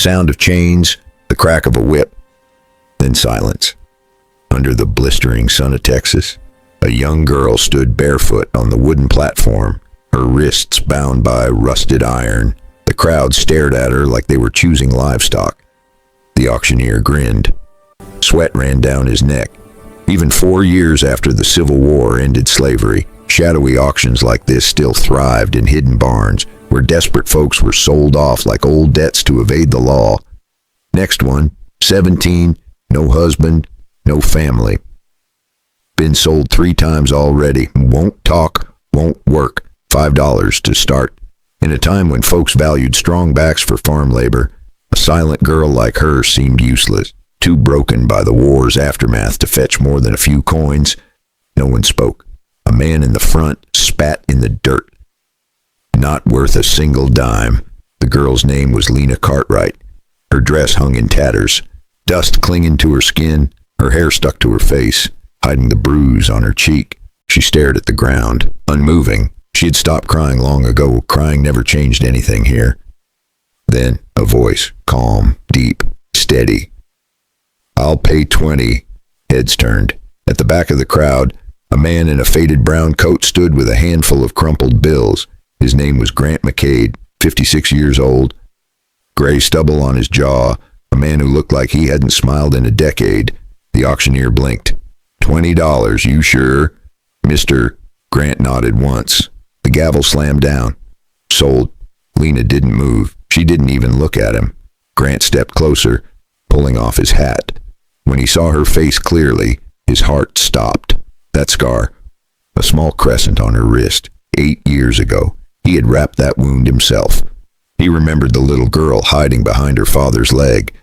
sound of chains, the crack of a whip, then silence. Under the blistering sun of Texas, a young girl stood barefoot on the wooden platform, her wrists bound by rusted iron. The crowd stared at her like they were choosing livestock. The auctioneer grinned. Sweat ran down his neck. Even 4 years after the Civil War ended slavery, shadowy auctions like this still thrived in hidden barns, where desperate folks were sold off like old debts to evade the law. Next one, 17, no husband, no family. Been sold 3 times already. Won't talk, won't work. $5 to start. In a time when folks valued strong backs for farm labor, a silent girl like her seemed useless, too broken by the war's aftermath to fetch more than a few coins. No one spoke. A man in the front spat in the dirt. Not worth a single dime. The girl's name was Lena Cartwright. Her dress hung in tatters, dust clinging to her skin, her hair stuck to her face, hiding the bruise on her cheek. She stared at the ground, unmoving. She had stopped crying long ago. Crying never changed anything here. Then a voice, calm, deep, steady. "I'll pay 20. Heads turned. At the back of the crowd, a man in a faded brown coat stood with a handful of crumpled bills. His name was Grant McCade, 56 years old. Gray stubble on his jaw, a man who looked like he hadn't smiled in a decade. The auctioneer blinked. $20, you sure? Mr. Grant nodded once. The gavel slammed down. Sold. Lena didn't move. She didn't even look at him. Grant stepped closer, pulling off his hat. When he saw her face clearly, his heart stopped. That scar, a small crescent on her wrist, 8 years ago. He had wrapped that wound himself. He remembered the little girl hiding behind her father's leg,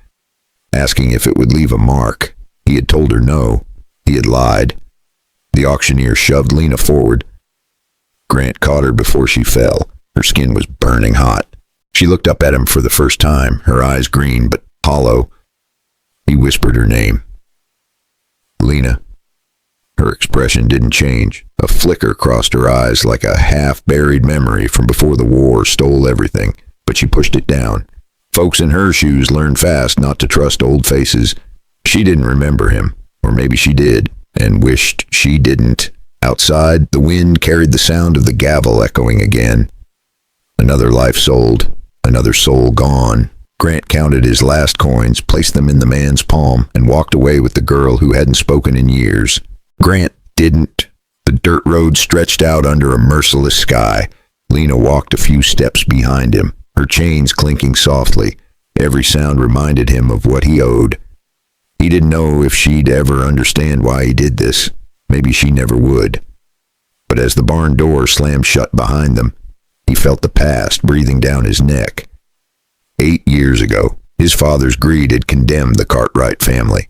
asking if it would leave a mark. He had told her no. He had lied. The auctioneer shoved Lena forward. Grant caught her before she fell. Her skin was burning hot. She looked up at him for the first time, her eyes green but hollow. He whispered her name. Lena. Her expression didn't change. A flicker crossed her eyes like a half-buried memory from before the war stole everything, but she pushed it down. Folks in her shoes learned fast not to trust old faces. She didn't remember him, or maybe she did, and wished she didn't. Outside, the wind carried the sound of the gavel echoing again. Another life sold, another soul gone. Grant counted his last coins, placed them in the man's palm, and walked away with the girl who hadn't spoken in years. Grant didn't. The dirt road stretched out under a merciless sky. Lena walked a few steps behind him, her chains clinking softly. Every sound reminded him of what he owed. He didn't know if she'd ever understand why he did this. Maybe she never would. But as the barn door slammed shut behind them, he felt the past breathing down his neck. 8 years ago, his father's greed had condemned the Cartwright family.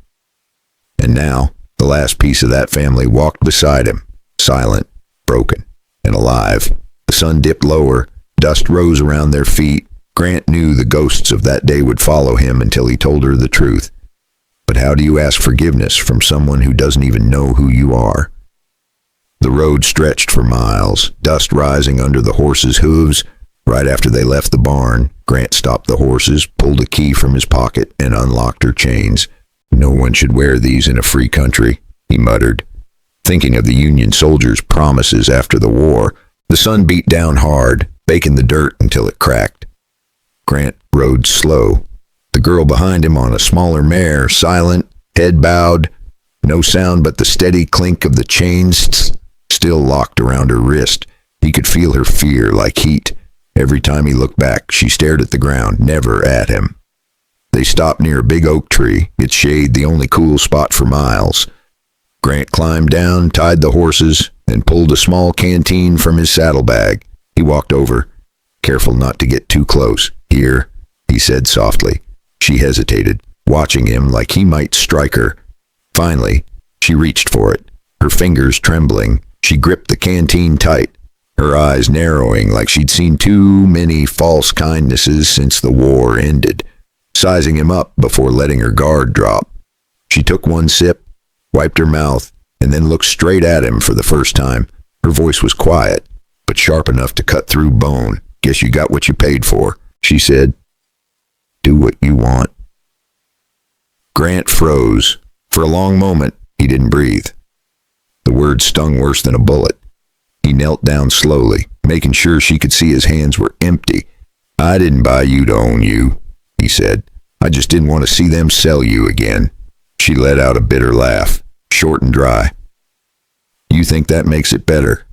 And now, the last piece of that family walked beside him, silent, broken, and alive. The sun dipped lower, dust rose around their feet. Grant knew the ghosts of that day would follow him until he told her the truth. But how do you ask forgiveness from someone who doesn't even know who you are? The road stretched for miles, dust rising under the horses' hooves. Right after they left the barn, Grant stopped the horses, pulled a key from his pocket, and unlocked her chains. No one should wear these in a free country, he muttered, thinking of the Union soldiers' promises after the war. The sun beat down hard, baking the dirt until it cracked. Grant rode slow. The girl behind him on a smaller mare, silent, head bowed, no sound but the steady clink of the chains still locked around her wrist. He could feel her fear like heat. Every time he looked back, she stared at the ground, never at him. They stopped near a big oak tree, its shade the only cool spot for miles. Grant climbed down, tied the horses, and pulled a small canteen from his saddlebag. He walked over, careful not to get too close. "Here," he said softly. She hesitated, watching him like he might strike her. Finally, she reached for it, her fingers trembling. She gripped the canteen tight, her eyes narrowing like she'd seen too many false kindnesses since the war ended, sizing him up before letting her guard drop. She took one sip, wiped her mouth, and then looked straight at him for the first time. Her voice was quiet, but sharp enough to cut through bone. "Guess you got what you paid for," she said. do what you want. Grant froze. For a long moment, he didn't breathe. The words stung worse than a bullet. He knelt down slowly, making sure she could see his hands were empty. "I didn't buy you to own you," he said. "I just didn't want to see them sell you again." She let out a bitter laugh, short and dry. "You think that makes it better?"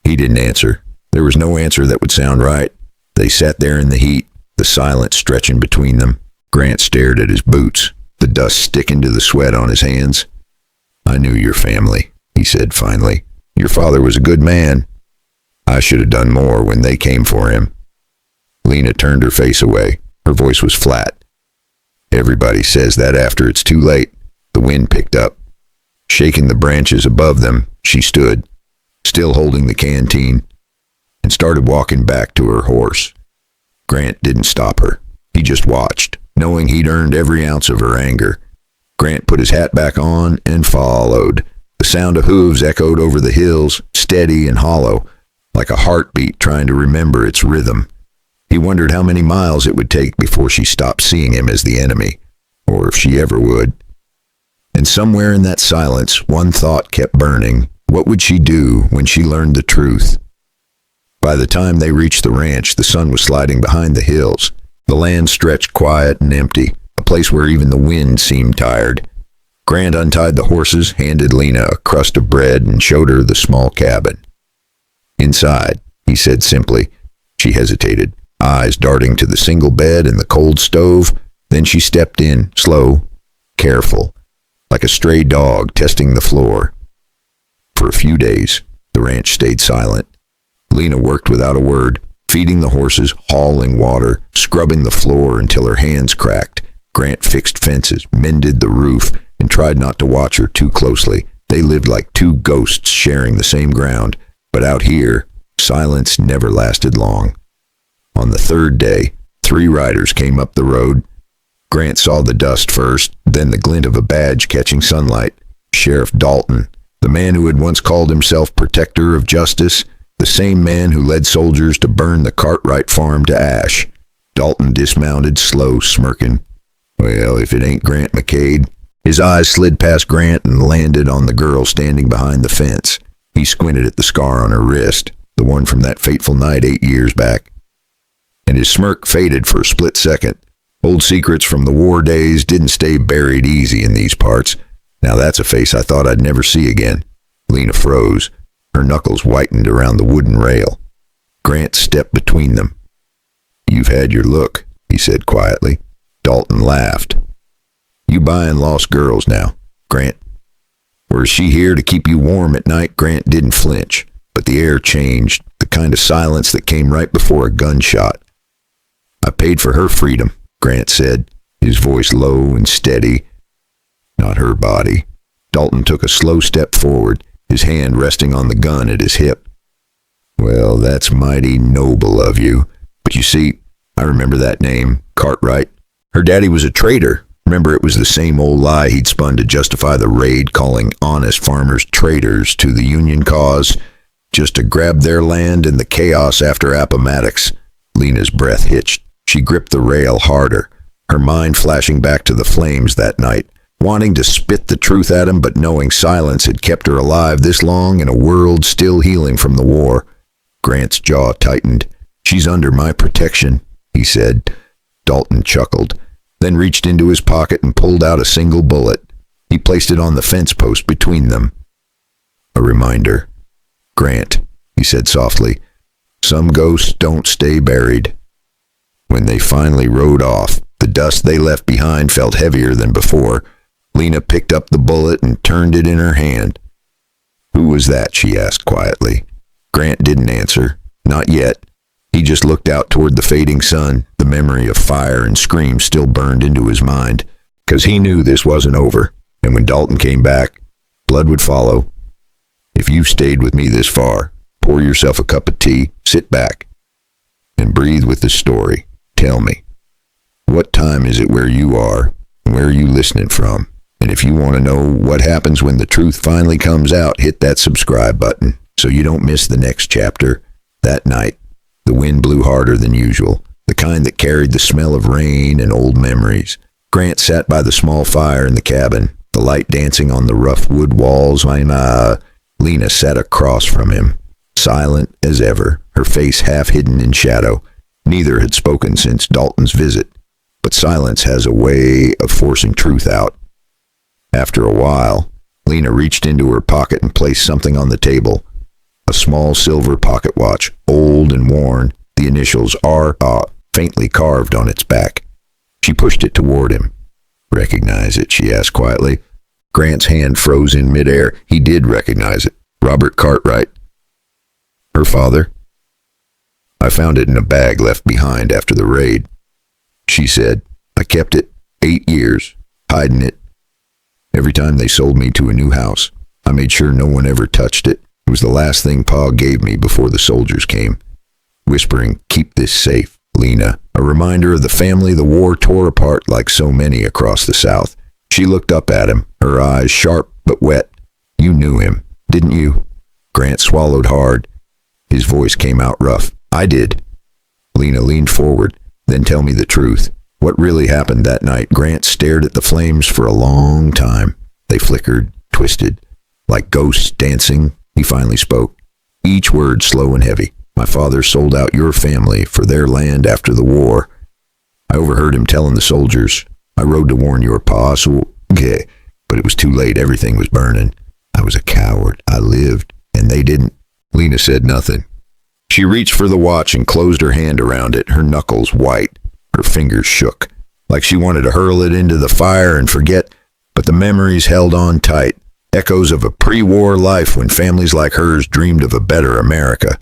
He didn't answer. There was no answer that would sound right. They sat there in the heat, the silence stretching between them. Grant stared at his boots, the dust sticking to the sweat on his hands. "I knew your family," he said finally. "Your father was a good man. I should have done more when they came for him." Lena turned her face away. Her voice was flat. "Everybody says that after it's too late." The wind picked up. Shaking the branches above them, she stood, still holding the canteen, and started walking back to her horse. Grant didn't stop her. He just watched, knowing he'd earned every ounce of her anger. Grant put his hat back on and followed. The sound of hooves echoed over the hills, steady and hollow, like a heartbeat trying to remember its rhythm. He wondered how many miles it would take before she stopped seeing him as the enemy, or if she ever would. And somewhere in that silence, one thought kept burning. What would she do when she learned the truth? By the time they reached the ranch, the sun was sliding behind the hills. The land stretched quiet and empty, a place where even the wind seemed tired. Grant untied the horses, handed Lena a crust of bread, and showed her the small cabin. "Inside," he said simply. She hesitated, eyes darting to the single bed and the cold stove. Then she stepped in, slow, careful, like a stray dog testing the floor. For a few days, the ranch stayed silent. Lena worked without a word, feeding the horses, hauling water, scrubbing the floor until her hands cracked. Grant fixed fences, mended the roof, and tried not to watch her too closely. They lived like two ghosts sharing the same ground. But out here, silence never lasted long. On the third day, 3 riders came up the road. Grant saw the dust first, then the glint of a badge catching sunlight. Sheriff Dalton, the man who had once called himself protector of justice, the same man who led soldiers to burn the Cartwright farm to ash. Dalton dismounted, slow, smirking. "Well, if it ain't Grant McCade." His eyes slid past Grant and landed on the girl standing behind the fence. He squinted at the scar on her wrist, the one from that fateful night 8 years back. And his smirk faded for a split second. Old secrets from the war days didn't stay buried easy in these parts. "Now that's a face I thought I'd never see again." Lena froze. Her knuckles whitened around the wooden rail. Grant stepped between them. "You've had your look," he said quietly. Dalton laughed. "You buying lost girls now, Grant? Or is she here to keep you warm at night?" Grant didn't flinch, but the air changed, the kind of silence that came right before a gunshot. "I paid for her freedom," Grant said, his voice low and steady. "Not her body." Dalton took a slow step forward, his hand resting on the gun at his hip. "Well, that's mighty noble of you. But you see, I remember that name, Cartwright. Her daddy was a traitor. Remember, it was the same old lie he'd spun to justify the raid, calling honest farmers traitors to the Union cause, just to grab their land in the chaos after Appomattox." Lena's breath hitched. She gripped the rail harder, her mind flashing back to the flames that night, wanting to spit the truth at him, but knowing silence had kept her alive this long in a world still healing from the war. Grant's jaw tightened. "She's under my protection," he said. Dalton chuckled, then reached into his pocket and pulled out a single bullet. He placed it on the fence post between them. "A reminder. Grant," he said softly, "some ghosts don't stay buried." When they finally rode off, the dust they left behind felt heavier than before. Lena picked up the bullet and turned it in her hand. "Who was that?" she asked quietly. Grant didn't answer. Not yet. He just looked out toward the fading sun. The memory of fire and screams still burned into his mind, because he knew this wasn't over. And when Dalton came back, blood would follow. "If you've stayed with me this far, pour yourself a cup of tea, sit back, and breathe with the story. Tell me, what time is it where you are, and where are you listening from? And if you want to know what happens when the truth finally comes out, hit that subscribe button so you don't miss the next chapter." That night, the wind blew harder than usual, the kind that carried the smell of rain and old memories. Grant sat by the small fire in the cabin, the light dancing on the rough wood walls. Lena sat across from him, silent as ever, her face half hidden in shadow. Neither had spoken since Dalton's visit, but silence has a way of forcing truth out. After a while, Lena reached into her pocket and placed something on the table. A small silver pocket watch, old and worn, the initials R.A. faintly carved on its back. She pushed it toward him. "Recognize it?" she asked quietly. Grant's hand froze in midair. He did recognize it. Robert Cartwright. Her father? "I found it in a bag left behind after the raid," she said. "I kept it 8 years, hiding it. Every time they sold me to a new house, I made sure no one ever touched it. It was the last thing Pa gave me before the soldiers came." Whispering, "Keep this safe, Lena," a reminder of the family the war tore apart like so many across the South. She looked up at him, her eyes sharp but wet. "You knew him, didn't you?" Grant swallowed hard. His voice came out rough. "I did." Lena leaned forward. "Then tell me the truth. What really happened that night?" Grant stared at the flames for a long time. They flickered, twisted, like ghosts dancing. He finally spoke, each word slow and heavy. "My father sold out your family for their land after the war. I overheard him telling the soldiers. I rode to warn your pa, but it was too late. Everything was burning. I was a coward. I lived, and they didn't." Lena said nothing. She reached for the watch and closed her hand around it, her knuckles white. Her fingers shook, like she wanted to hurl it into the fire and forget, but the memories held on tight, echoes of a pre-war life when families like hers dreamed of a better America.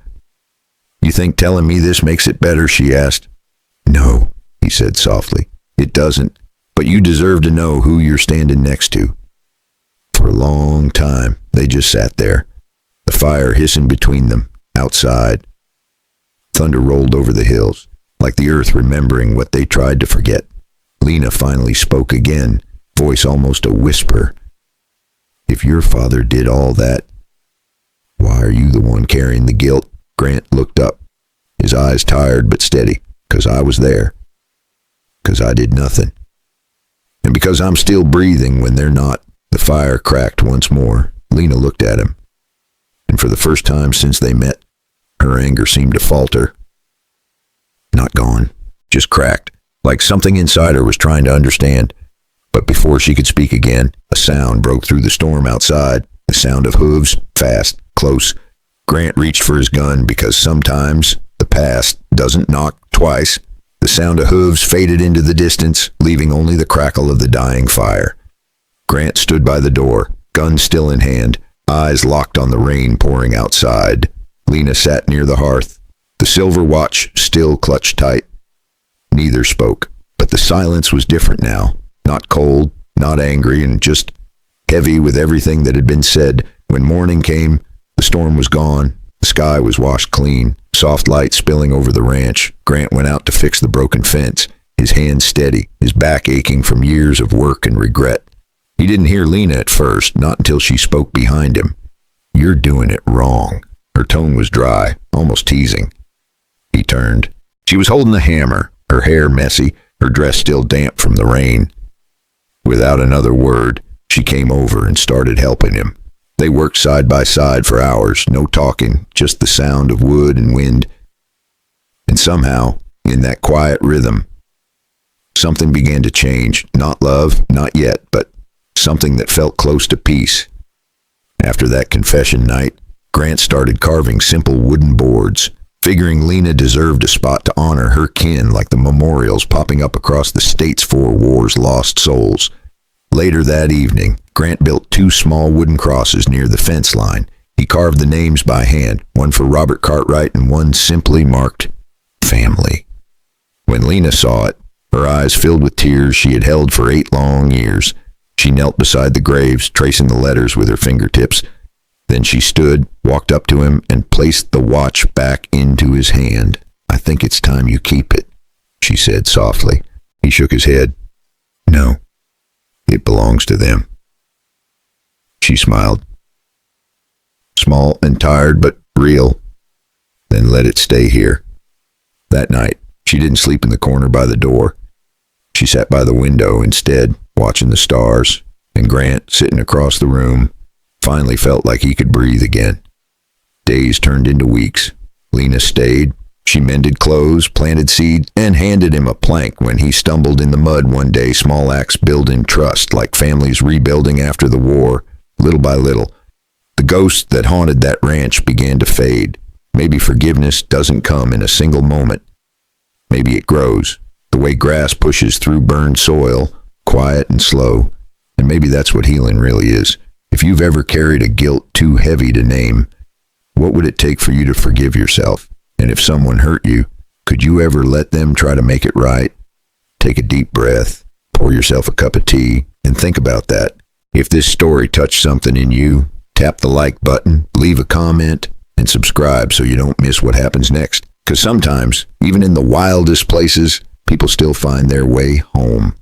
"You think telling me this makes it better?" she asked. "No," he said softly. "It doesn't, but you deserve to know who you're standing next to." For a long time, they just sat there, the fire hissing between them, outside. Thunder rolled over the hills, like the earth remembering what they tried to forget. Lena finally spoke again, voice almost a whisper. "If your father did all that, why are you the one carrying the guilt?" Grant looked up, his eyes tired but steady. "'Cause I was there. 'Cause I did nothing. And because I'm still breathing when they're not." The fire cracked once more. Lena looked at him, and for the first time since they met, her anger seemed to falter. Not gone, just cracked, like something inside her was trying to understand. But before she could speak again, a sound broke through the storm outside, the sound of hooves, fast, close. Grant reached for his gun because sometimes the past doesn't knock twice. The sound of hooves faded into the distance, leaving only the crackle of the dying fire. Grant stood by the door, gun still in hand, eyes locked on the rain pouring outside. Lena sat near the hearth, the silver watch still clutched tight. Neither spoke, but the silence was different now. Not cold, not angry, and just heavy with everything that had been said. When morning came, the storm was gone. The sky was washed clean, soft light spilling over the ranch. Grant went out to fix the broken fence, his hands steady, his back aching from years of work and regret. He didn't hear Lena at first, not until she spoke behind him. "You're doing it wrong." Her tone was dry, almost teasing. He turned. She was holding the hammer, her hair messy, her dress still damp from the rain. Without another word, she came over and started helping him. They worked side by side for hours, no talking, just the sound of wood and wind. And somehow, in that quiet rhythm, something began to change. Not love, not yet, but something that felt close to peace. After that confession night, Grant started carving simple wooden boards, figuring Lena deserved a spot to honor her kin like the memorials popping up across the states for war's lost souls. Later that evening, Grant built 2 small wooden crosses near the fence line. He carved the names by hand, one for Robert Cartwright and one simply marked family. When Lena saw it, her eyes filled with tears she had held for 8 long years. She knelt beside the graves, tracing the letters with her fingertips. Then she stood, walked up to him, and placed the watch back into his hand. "I think it's time you keep it," she said softly. He shook his head. "No, it belongs to them." She smiled. Small and tired, but real. "Then let it stay here." That night, She didn't sleep in the corner by the door. She sat by the window instead, watching the stars, and Grant, sitting across the room, finally felt like he could breathe again. Days turned into weeks. Lena stayed. She mended clothes, planted seeds, and handed him a plank when he stumbled in the mud one day. Small acts building trust, like families rebuilding after the war, little by little. The ghost that haunted that ranch began to fade. Maybe forgiveness doesn't come in a single moment. Maybe it grows, the way grass pushes through burned soil, quiet and slow. And maybe that's what healing really is. If you've ever carried a guilt too heavy to name, what would it take for you to forgive yourself? And if someone hurt you, could you ever let them try to make it right? Take a deep breath, pour yourself a cup of tea, and think about that. If this story touched something in you, tap the like button, leave a comment, and subscribe so you don't miss what happens next. Because sometimes, even in the wildest places, people still find their way home.